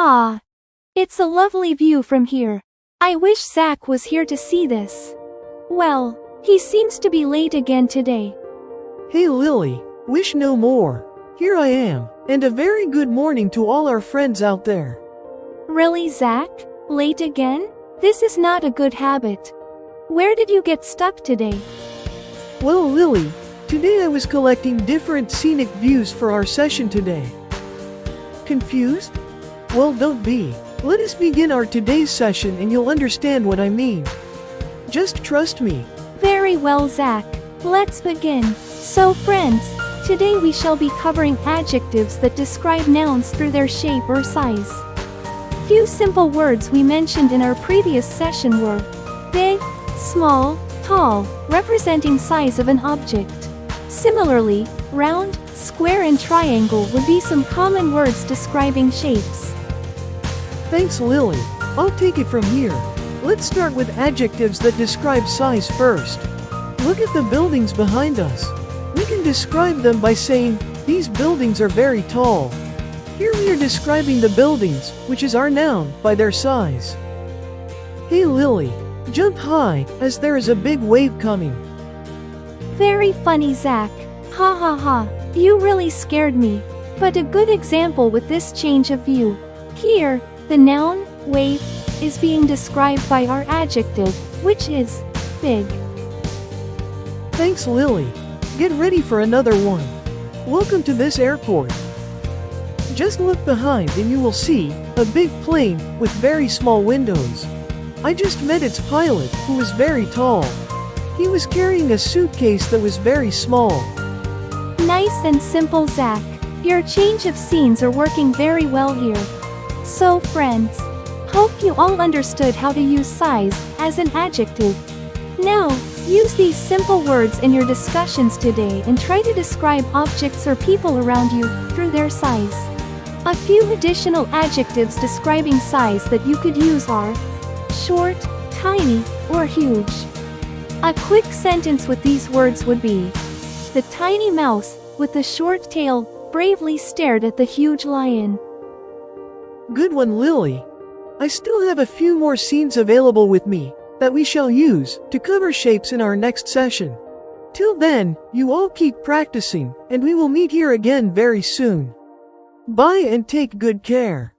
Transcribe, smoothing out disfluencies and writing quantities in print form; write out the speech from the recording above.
Ah, it's a lovely view from here. I wish Zac was here to see this. Well, he seems to be late again today. Hey Lily, wish no more. Here I am, and a very good morning to all our friends out there. Really, Zac? Late again? This is not a good habit. Where did you get stuck today? Well Lily, today I was collecting different scenic views for our session today. Confused? Well, don't be. Let us begin our today's session and you'll understand what I mean. Just trust me. Very well, Zac. Let's begin. So friends, today we shall be covering adjectives that describe nouns through their shape or size. Few simple words we mentioned in our previous session were big, small, tall, representing size of an object. Similarly, round, square and triangle would be some common words describing shapes. Thanks Lily. I'll take it from here. Let's start with adjectives that describe size first. Look at the buildings behind us. We can describe them by saying, these buildings are very tall. Here we are describing the buildings, which is our noun, by their size. Hey Lily, jump high, as there is a big wave coming. Very funny, Zac. Ha ha ha. You really scared me. But a good example with this change of view. Here, the noun, wave, is being described by our adjective, which is big. Thanks Lily. Get ready for another one. Welcome to this airport. Just look behind and you will see a big plane with very small windows. I just met its pilot, who was very tall. He was carrying a suitcase that was very small. Nice and simple, Zac. Your change of scenes are working very well here. So friends, hope you all understood how to use size as an adjective. Now, use these simple words in your discussions today and try to describe objects or people around you through their size. A few additional adjectives describing size that you could use are short, tiny, or huge. A quick sentence with these words would be: the tiny mouse, with the short tail, bravely stared at the huge lion. Good one Lily. I still have a few more scenes available with me that we shall use to cover shapes in our next session. Till then, you all keep practicing, and we will meet here again very soon. Bye and take good care.